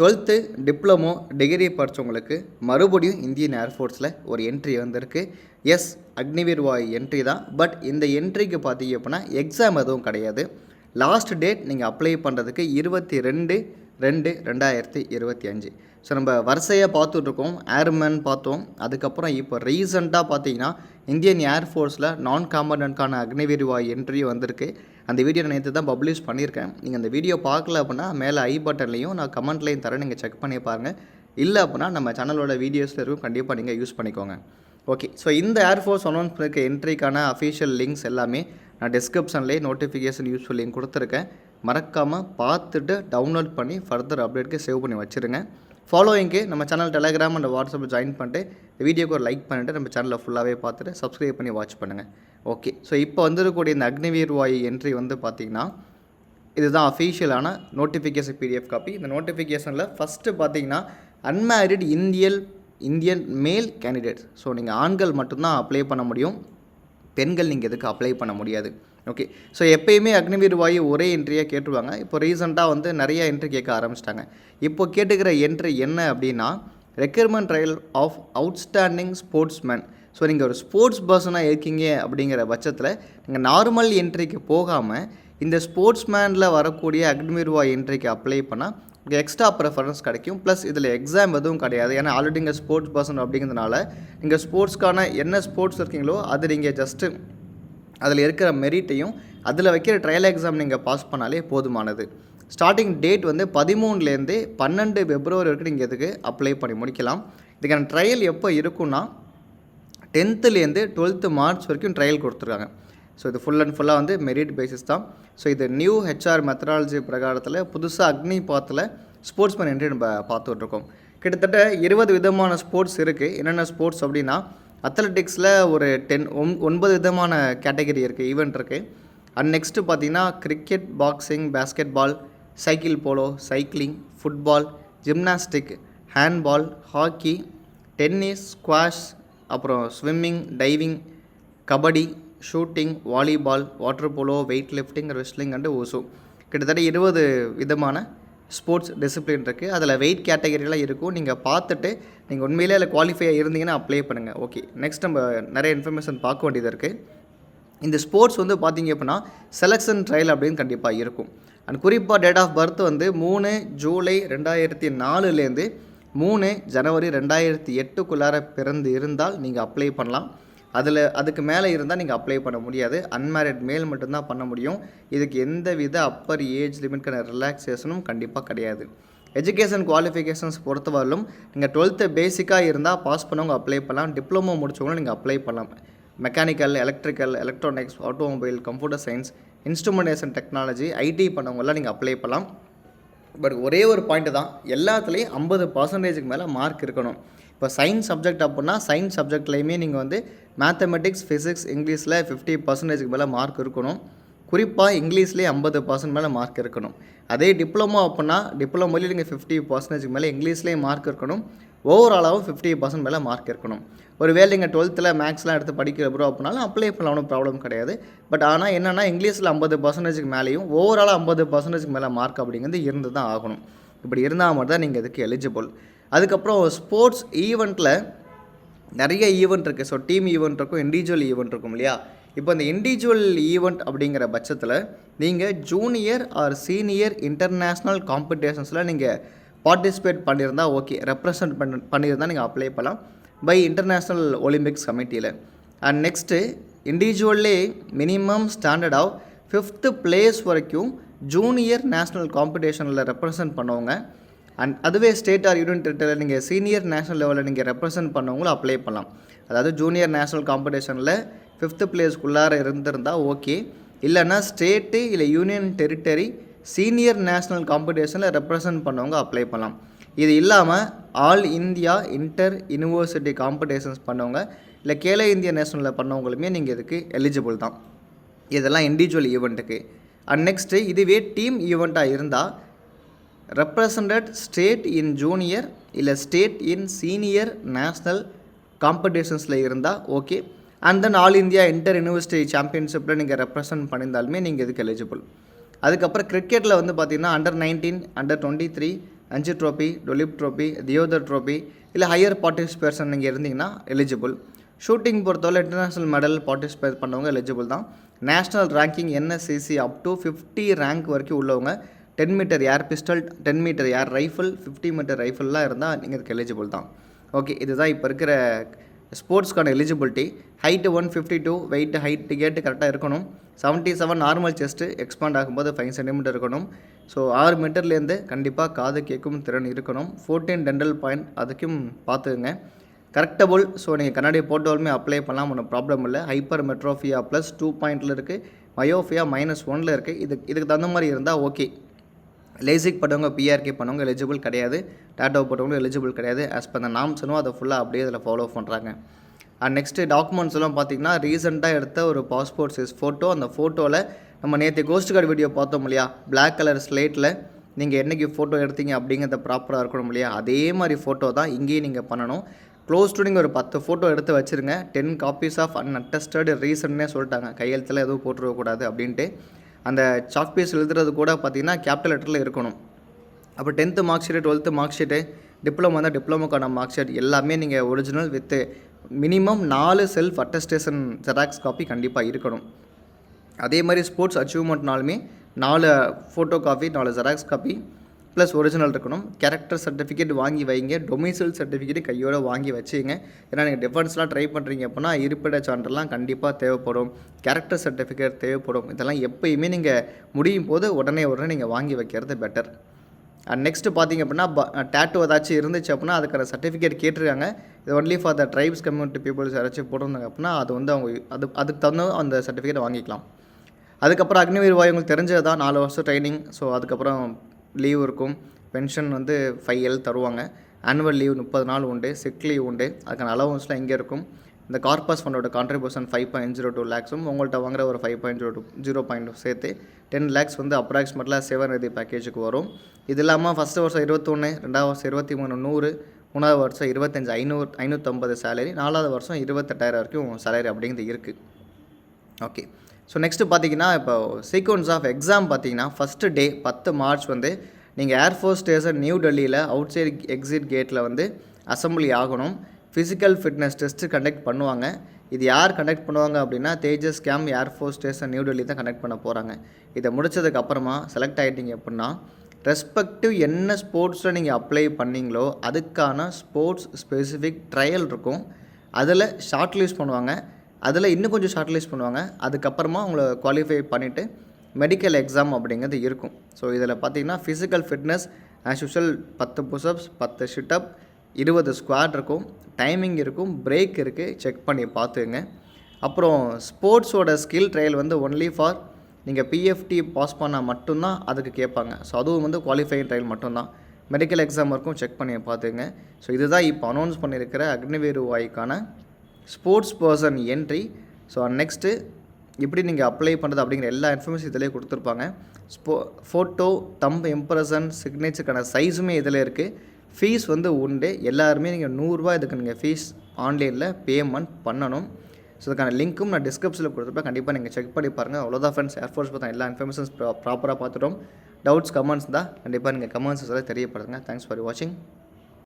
Twelfth diploma degree படித்தவங்களுக்கு மறுபடியும் Indian ஏர்ஃபோர்ஸில் ஒரு entry வந்திருக்கு. எஸ், அக்னிவீர் வாயு என்ட்ரி தான். பட் இந்த என்ட்ரிக்கு பார்த்தீங்க அப்படின்னா எக்ஸாம் எதுவும் கிடையாது. லாஸ்ட் டேட் நீங்கள் அப்ளை பண்ணுறதுக்கு 22/2/2025. ஸோ நம்ம வரிசையாக பார்த்துட்ருக்கோம். ஏர்மேன் பார்த்தோம். அதுக்கப்புறம் இப்போ ரீசெண்டாக பார்த்தீங்கன்னா இந்தியன் ஏர்ஃபோர்ஸில் நான் காம்பனண்ட்கான அக்னிவீர் வாயு என்ட்ரி வந்திருக்கு. அந்த வீடியோ நான் நேற்று தான் பப்ளிஷ் பண்ணியிருக்கேன். நீங்கள் அந்த வீடியோ பார்க்கல அப்படின்னா மேலே ஐ பட்டன்லையும் நான் கமெண்ட்லையும் தரேன், நீங்கள் செக் பண்ணி பாருங்கள். இல்லை அப்படின்னா நம்ம சேனலோட வீடியோஸில் இருக்கும், கண்டிப்பாக நீங்கள் யூஸ் பண்ணிக்கோங்க. ஓகே, ஸோ இந்த ஏர்ஃபோர்ஸ் அனௌன்ஸ் பண்ணியிருக்க என்ட்ரிக்கான அஃபிஷியல் லிங்க்ஸ் எல்லாமே நான் டிஸ்கிரிப்ஷன்லேயே நோட்டிஃபிகேஷன் யூஸ்ஃபுல் லிங்க் கொடுத்துருக்கேன். மறக்காமல் பார்த்துட்டு டவுன்லோட் பண்ணி ஃபர்தர் அப்டேட்க்கு சேவ் பண்ணி வச்சுருங்க. ஃபாலோயிங்க்கு நம்ம சேனல் டெலகிராம் அண்ட் வாட்ஸ்அப்பில் ஜாயின் பண்ணிட்டு இந்த வீடியோக்கு ஒரு லைக் பண்ணிவிட்டு நம்ம சேனலில் ஃபுல்லாகவே பார்த்துட்டு சப்ஸ்கிரைப் பண்ணி வாட்ச் பண்ணுங்கள். ஓகே, ஸோ இப்போ வந்துருக்கக்கூடிய இந்த அக்னிவீர் வாயு என்ட்ரி வந்து பார்த்திங்கன்னா இதுதான் அஃபிஷியலான நோட்டிஃபிகேஷன் PDF காப்பி. இந்த நோட்டிஃபிகேஷனில் ஃபஸ்ட்டு பார்த்தீங்கன்னா அன்மேரிட் இந்தியன் மேல் கேண்டிடேட்ஸ். ஸோ நீங்கள் ஆண்கள் மட்டும்தான் அப்ளை பண்ண முடியும், பெண்கள் நீங்கள் எதுக்கு அப்ளை பண்ண முடியாது. ஓகே, ஸோ எப்பயுமே அக்னிவீர் வாயு ஒரே என்ட்ரியாக கேட்டுருவாங்க. இப்போ ரீசெண்டாக வந்து நிறைய என்ட்ரி கேட்க ஆரம்பிச்சிட்டாங்க. இப்போ கேட்டுக்கிற என்ட்ரி என்ன அப்படின்னா requirement trial of outstanding sportsman. So நீங்கள் ஒரு ஸ்போர்ட்ஸ் பர்சனாக இருக்கீங்க அப்படிங்கிற பட்சத்தில் நீங்கள் நார்மல் என்ட்ரிக்கு போகாமல் இந்த ஸ்போர்ட்ஸ்மேனில் வரக்கூடிய அக்னிவீர் வாயு என்ட்ரிக்கு அப்ளை பண்ணால் எக்ஸ்ட்ரா ப்ரெஃபரன்ஸ் கிடைக்கும். ப்ளஸ் இதில் எக்ஸாம் எதுவும் கிடையாது. ஏன்னா ஆல்ரெடி நீங்கள் ஸ்போர்ட்ஸ் பர்சன் அப்படிங்கிறதுனால நீங்கள் ஸ்போர்ட்ஸ்க்கான என்ன ஸ்போர்ட்ஸ் இருக்கீங்களோ அது நீங்கள் ஜஸ்ட்டு அதில் இருக்கிற மெரிட்டையும் அதில் வைக்கிற ட்ரையல் எக்ஸாம் நீங்கள் பாஸ் பண்ணாலே போதுமானது. ஸ்டார்டிங் டேட் வந்து 13லேருந்து 12 February வரைக்கும் நீங்கள் இதுக்கு அப்ளை பண்ணி முடிக்கலாம். இதுக்கான ட்ரையல் எப்போ இருக்குன்னா 10லேருந்து 12 March வரைக்கும் ட்ரையல் கொடுத்துருக்காங்க. ஸோ இது ஃபுல் அண்ட் ஃபுல்லாக வந்து மெரிட் பேசிஸ் தான். ஸோ இது நியூ ஹெச்ஆர் மெத்தடாலஜி பிரகாரத்தில் புதுசாக அக்னி பாத்தில் ஸ்போர்ட்ஸ்மேன் என்ட்ரி நம்ம பார்த்துட்ருக்கோம். கிட்டத்தட்ட 20 விதமான ஸ்போர்ட்ஸ் இருக்குது. என்னென்ன ஸ்போர்ட்ஸ் அப்படின்னா அத்லெட்டிக்ஸில் ஒரு 9 விதமான கேட்டகரி இருக்குது, ஈவெண்ட் இருக்குது. அண்ட் நெக்ஸ்ட்டு பார்த்திங்கன்னா cricket, boxing, basketball, cycle polo, cycling, football, gymnastic, handball, hockey, tennis, squash, அப்புறம் swimming, diving, kabaddi, shooting, volleyball, water polo, weight lifting, wrestling and ஓசோ. கிட்டத்தட்ட 20 விதமான ஸ்போர்ட்ஸ் டிசிப்ளின் இருக்குது. அதில் வெயிட் கேட்டகரியெலாம் இருக்கும். நீங்கள் பார்த்துட்டு நீங்கள் உண்மையிலே அதில் குவாலிஃபையாக இருந்தீங்கன்னா அப்ளை பண்ணுங்கள். ஓகே, நெக்ஸ்ட் நம்ம நிறைய இன்ஃபர்மேஷன் பார்க்க வேண்டியது இருக்குது. இந்த ஸ்போர்ட்ஸ் வந்து பார்த்திங்க அப்படின்னா செலெக்ஷன் ட்ரையல் அப்படின்னு கண்டிப்பாக இருக்கும். அண்ட் குறிப்பாக டேட் ஆஃப் பர்த் வந்து 3 July 2004லேருந்து 3 January 2008க்குள்ளார பிறந்து இருந்தால் நீங்கள் அப்ளை பண்ணலாம். அதுக்கு மேலே இருந்தால் நீங்கள் அப்ளை பண்ண முடியாது. அன்மேரிட் மேல் மட்டும்தான் பண்ண முடியும். இதுக்கு எந்த வித அப்பர் ஏஜ் லிமிட்கான ரிலாக்ஸேஷனும் கண்டிப்பாக கிடையாது. எஜுகேஷன் குவாலிஃபிகேஷன்ஸ் பொறுத்தவரையிலும் நீங்கள் 12th பேசிக்காக இருந்தால் பாஸ் பண்ணவங்க அப்ளை பண்ணலாம். டிப்ளமோ முடிச்சவங்களும் நீங்கள் அப்ளை பண்ணலாம். Mechanical, electrical, electronics, automobile, computer science, instrumentation technology, IT பண்ணவங்களாம் நீங்கள் அப்ளை பண்ணலாம். பட் ஒரே ஒரு பாயிண்ட்டு தான், எல்லாத்துலேயும் 50% மேலே மார்க் இருக்கணும். இப்போ சயின்ஸ் சப்ஜெக்ட் அப்படின்னா சயின்ஸ் சப்ஜெக்ட்லேயுமே நீங்கள் வந்து மேத்தமெட்டிக்ஸ், ஃபிசிக்ஸ், இங்கிலீஷில் 50% மேலே மார்க் இருக்கணும். குறிப்பாக இங்கிலீஷ்லேயே 50% மேலே மார்க் இருக்கணும். அதே டிப்ளமோ அப்படின்னா டிப்ளமோலேயும் நீங்கள் 50% மேலே இங்கிலீஷ்லேயும் மார்க் இருக்கணும். ஓவராலாகவும் 50% மேலே மார்க் இருக்கணும். ஒரு வேளை நீங்கள் 12th மேக்ஸ்லாம் எடுத்து படிக்கிற ப்ரோ அப்படின்னாலும் அப்ளை பண்ணலாம், ஒன்றும் ப்ராப்ளம் கிடையாது. பட் ஆனால் என்னென்னா இங்கிலீஷில் 50% மேலேயும் ஓவராலாக 50% மேலே மார்க் அப்படிங்கிறது இருந்து தான் ஆகணும். இப்படி இருந்தால் மட்டும் தான் நீங்கள் இதுக்கு எலிஜிபிள். அதுக்கப்புறம் ஸ்போர்ட்ஸ் ஈவெண்ட்டில் நிறைய ஈவெண்ட் இருக்குது. ஸோ டீம் ஈவெண்ட் இருக்கும், இண்டிவிஜுவல் ஈவெண்ட் இருக்கும் இல்லையா. இப்போ இந்த இண்டிவிஜுவல் ஈவெண்ட் அப்படிங்கிற பட்சத்தில் நீங்கள் ஜூனியர் ஆர் சீனியர் இன்டர்நேஷ்னல் காம்படிஷன்ஸில் நீங்கள் பார்ட்டிசிபேட் பண்ணியிருந்தால் ஓகே, ரெப்ரசன்ட் பண்ணியிருந்தால் நீங்கள் அப்ளை பண்ணலாம் பை இன்டர்நேஷ்னல் ஒலிம்பிக்ஸ் கமிட்டியில். அண்ட் நெக்ஸ்ட்டு இண்டிவிஜுவல்லே மினிமம் ஸ்டாண்டர்டாக 5th place வரைக்கும் ஜூனியர் நேஷ்னல் காம்படிஷனில் ரெப்ரசன்ட் பண்ணவங்க. அண்ட் அதுவே ஸ்டேட் ஆர் யூனியன் டெரிட்டரியில் நீங்கள் சீனியர் நேஷ்னல் லெவலில் நீங்கள் ரெப்ரசன்ட் பண்ணவங்களும் அப்ளை பண்ணலாம். அதாவது ஜூனியர் நேஷ்னல் காம்படிஷனில் 5th பிளேஸ்க்குள்ளார இருந்திருந்தால் ஓகே, இல்லைன்னா ஸ்டேட்டு இல்லை யூனியன் டெரிட்டரி சீனியர் நேஷ்னல் காம்படிஷனில் ரெப்ரசன்ட் பண்ணவங்க அப்ளை பண்ணலாம். இது இல்லாமல் all India inter university competitions பண்ணவங்க இல்லை கேலோ இந்தியா நேஷனலில் பண்ணவங்களுமே நீங்கள் இதுக்கு எலிஜிபிள் தான். இதெல்லாம் இண்டிவிஜுவல் ஈவெண்ட்டுக்கு. அண்ட் நெக்ஸ்ட்டு இதுவே டீம் ஈவெண்ட்டாக இருந்தால் ரெப்ரசன்டட் ஸ்டேட் இன் ஜூனியர் இல்லை ஸ்டேட் இன் சீனியர் நேஷ்னல் காம்படிஷன்ஸில் இருந்தால் okay. And then all India inter university சாம்பியன்ஷிப்பில் நீங்கள் ரெப்ரசன்ட் பண்ணியிருந்தாலுமே நீங்கள் இதுக்கு எலிஜிபிள். அதுக்கப்புறம் கிரிக்கெட்டில் வந்து பார்த்திங்கன்னா Under-19, Under-23, Ranji trophy, Duleep trophy, Deodhar trophy இல்லை ஹையர் பார்ட்டிசிபேஷன் நீங்கள் இருந்தீங்கன்னா எலிஜிபிள். ஷூட்டிங் பொறுத்தவரை இன்டர்நேஷ்னல் மெடல் பார்ட்டிசிபேட் பண்ணவங்க எலிஜிபிள் தான். National ranking NSCC up to 50 rank வரைக்கும் உள்ளவங்க 10 metre air pistol, 10 metre air rifle, 50 metre ரைஃபிள்லாம் இருந்தால் நீங்கள் இதுக்கு எலிஜிபிள் தான். ஓகே, இதுதான் இப்போ இருக்கிற ஸ்போர்ட்ஸ்க்கான எலிஜிபிலிட்டி. ஹைட்டு 152, வெயிட் ஹைட்டு கரெக்டாக இருக்கணும். 77 நார்மல் செஸ்ட்டு, எக்ஸ்பாண்ட் ஆகும்போது 5 சென்டிமீட்டர் இருக்கணும். ஸோ 6 மீட்டர்லேருந்து கண்டிப்பாக காது கேட்கும் திறன் இருக்கணும். 14 டென்டல் பாயிண்ட், அதுக்கும் பார்த்துக்குங்க. கரெக்டபுள், ஸோ நீங்கள் கண்ணாடி போட்டாலுமே அப்ளை பண்ணலாம், ஒன்றும் ப்ராப்ளம் இல்லை. ஹைப்பர் மெட்ரோஃபியா +2 பாயிண்டில் இருக்குது, மயோஃபியா -1 இருக்குது. இதுக்கு தகுந்த மாதிரி இருந்தால் ஓகே. லேசிக் பண்ணவங்க, பிஆர்கே பண்ணவங்க எலிஜிபிள் கிடையாது. டாட்டோ போட்டவங்க எலிஜிபிள் கிடையாது. ஆஸ் பர் த நாம்ஸ்னும் அதை ஃபுல்லாக அப்படியே அதில் ஃபாலோ பண்ணுறாங்க. அண்ட் நெக்ஸ்ட்டு டாக்குமெண்ட்ஸ் எல்லாம் பார்த்திங்கன்னா ரீசெண்டாக எடுத்த ஒரு பாஸ்போர்ட் சைஸ் ஃபோட்டோ. அந்த ஃபோட்டோவில் நம்ம நேற்று கோஸ்ட் கார்டு வீடியோ பார்த்தோம் இல்லையா, பிளாக் கலர் ஸ்லேட்டில் நீங்கள் என்றைக்கு ஃபோட்டோ எடுத்தீங்க அப்படிங்கிறத ப்ராப்பராக இருக்கணும் இல்லையா, அதே மாதிரி ஃபோட்டோ தான் இங்கேயும் நீங்கள் பண்ணணும். க்ளோஸ் டு நீங்கள் ஒரு 10 ஃபோட்டோ எடுத்து வச்சுருங்க. 10 காப்பீஸ் ஆஃப் அன்அட்டஸ்டட் ரீசன்னே சொல்லிட்டாங்க, கையெழுத்தில் எதுவும் போட்டுருக்கக்கூடாது அப்படின்ட்டு. அந்த சாக் பீஸ் எழுதுறது கூட பார்த்திங்கன்னா கேபிட்டல் லெட்டரில் இருக்கணும். அப்போ 10th mark sheet, 12th mark sheet, diploma இருந்தால் டிப்ளமோக்கான மார்க் ஷீட் எல்லாமே நீங்கள் original with minimum 4 self attestation xerox copy கண்டிப்பாக இருக்கணும். அதே மாதிரி ஸ்போர்ட்ஸ் அச்சீவ்மெண்ட்னாலுமே 4 photo copy, 4 xerox copy plus original இருக்கணும். கேரக்டர் சர்டிஃபிகேட் வாங்கி வைங்க. டொமிசைல் சர்டிஃபிகேட் கையோடு வாங்கி வச்சுங்க. ஏன்னா நீங்கள் டிஃபென்ஸ்லாம் ட்ரை பண்ணுறீங்க அப்படின்னா இருப்பிட சான்றெல்லாம் கண்டிப்பாக தேவைப்படும், கேரக்டர் சர்டிஃபிகேட் தேவைப்படும். இதெல்லாம் எப்போயுமே நீங்கள் முடியும் போது உடனே நீங்கள் வாங்கி வைக்கிறது பெட்டர். அண்ட் நெக்ஸ்ட்டு பார்த்திங்க அப்படின்னா டேட்டோ ஏதாச்சும் இருந்துச்சு அப்படின்னா அதுக்கான சர்டிஃபிகேட் கேட்டிருக்காங்க. இது only for the tribes community peoples யாராச்சும் போட்டிருந்தாங்க அப்படின்னா அது வந்து அவங்க அதுக்கு தகுந்த அந்த சர்டிஃபிகேட் வாங்கிக்கலாம். அதுக்கப்புறம் அக்னிவீர் வாயு உங்களுக்கு தெரிஞ்சது தான், 4 வருஷம் ட்ரைனிங். ஸோ அதுக்கப்புறம் லீவ் இருக்கும். பென்ஷன் வந்து 5L தருவாங்க. ஆனுவல் லீவ் 30 நாள் உண்டு. சிக் லீவ் உண்டு. அதுக்கான அலவன்ஸ்லாம் இங்கே இருக்கும். இந்த கார்பஸ் ஃபண்டோட கான்ட்ரிபியூஷன் 5.02 லேக்ஸும் உங்கள்கிட்ட வாங்குற ஒரு 5.0 சேர்த்து 10 லேக்ஸ் வந்து அப்ராக்சிமேட்டில் சேவநிதி பேக்கேஜுக்கு வரும். இது இல்லாமல் ஃபஸ்ட்டு வருஷம் 21, 2வது வருஷம் 23, 100, 3வது வருஷம் 25, 550 சேலரி, 4வது வருஷம் 28,000 வரைக்கும் சேலரி அப்படிங்கிறது இருக்குது. ஓகே, ஸோ நெக்ஸ்ட்டு பார்த்தீங்கன்னா இப்போ சீக்வன்ஸ் ஆஃப் எக்ஸாம் பார்த்தீங்கன்னா ஃபஸ்ட்டு டே 10 மார்ச் வந்து நீங்கள் ஏர்ஃபோர்ஸ் ஸ்டேஷன் நியூ டெல்லியில் அவுட் சைடு எக்ஸிட் கேட்டில் வந்து அசம்பிளி ஆகணும். ஃபிசிக்கல் ஃபிட்னஸ் டெஸ்ட்டு கண்டக்ட் பண்ணுவாங்க. இது யார் கண்டக்ட் பண்ணுவாங்க அப்படின்னா Tejas camp air force station New Delhi தான் கண்டக்ட் பண்ண போகிறாங்க. இதை முடித்ததுக்கப்புறமா செலக்ட் ஆகிட்டீங்க அப்படின்னா ரெஸ்பெக்டிவ் என்ன ஸ்போர்ட்ஸில் நீங்கள் அப்ளை பண்ணிங்களோ அதுக்கான ஸ்போர்ட்ஸ் ஸ்பெசிஃபிக் ட்ரையல் இருக்கும். அதில் ஷார்ட் லிஸ்ட் பண்ணுவாங்க. அதில் இன்னும் கொஞ்சம் ஷார்ட் லிஸ்ட் பண்ணுவாங்க. அதுக்கப்புறமா உங்களை குவாலிஃபை பண்ணிவிட்டு மெடிக்கல் எக்ஸாம் அப்படிங்கிறது இருக்கும். ஸோ இதில் பார்த்தீங்கன்னா physical fitness as usual 10 push ups, 10 sit up, 20 squat இருக்கும், டைமிங் இருக்கும், பிரேக் இருக்குது, செக் பண்ணி பார்த்துங்க. அப்புறம் ஸ்போர்ட்ஸோட ஸ்கில் ட்ரையல் வந்து ஒன்லி ஃபார் நீங்கள் பிஎஃப்டி பாஸ் பண்ணால் மட்டும்தான் அதுக்கு கேட்பாங்க. ஸோ அதுவும் வந்து குவாலிஃபைங் ட்ரையல் மட்டும்தான். மெடிக்கல் எக்ஸாம் இருக்கும், செக் பண்ணி பார்த்துங்க. ஸோ இதுதான் இப்போ அனௌன்ஸ் பண்ணியிருக்கிற அக்னிவீர் வாயுக்கான sports person entry. So next எப்படி நீங்கள் அப்ளை பண்ணுறது அப்படிங்கிற எல்லா இன்ஃபர்மேஷன் இதிலே கொடுத்துருப்பாங்க. ஃபோட்டோ, தம்ப் இம்ப்ரெஷன், சிக்னேச்சருக்கான சைஸுமே இதில் இருக்குது. ஃபீஸ் வந்து உண்டு. எல்லாருமே நீங்கள் 100 ரூபா இதுக்கு நீங்கள் ஃபீஸ் ஆன்லைனில் பேமெண்ட் பண்ணணும். ஸோ அதுக்கான லிங்க்கும் நான் டிஸ்கிரிப்ஷனில் கொடுத்துருப்பேன். கண்டிப்பாக நீங்கள் செக் பண்ணி பாருங்கள். அவ்வளோதான் ஃப்ரெண்ட்ஸ், ஏர்ஃபோர்ஸ் பார்த்தா எல்லா இன்ஃபர்மேஷன்ஸ் ப்ராப்பராக பார்த்துட்டோம். டவுட்ஸ் கமெண்ட்ஸ் தான் கண்டிப்பாக நீங்கள் கமெண்ட்ஸ் எல்லாம் தெரியப்படுத்துங்க. தேங்க்ஸ் ஃபார் வாட்சிங்.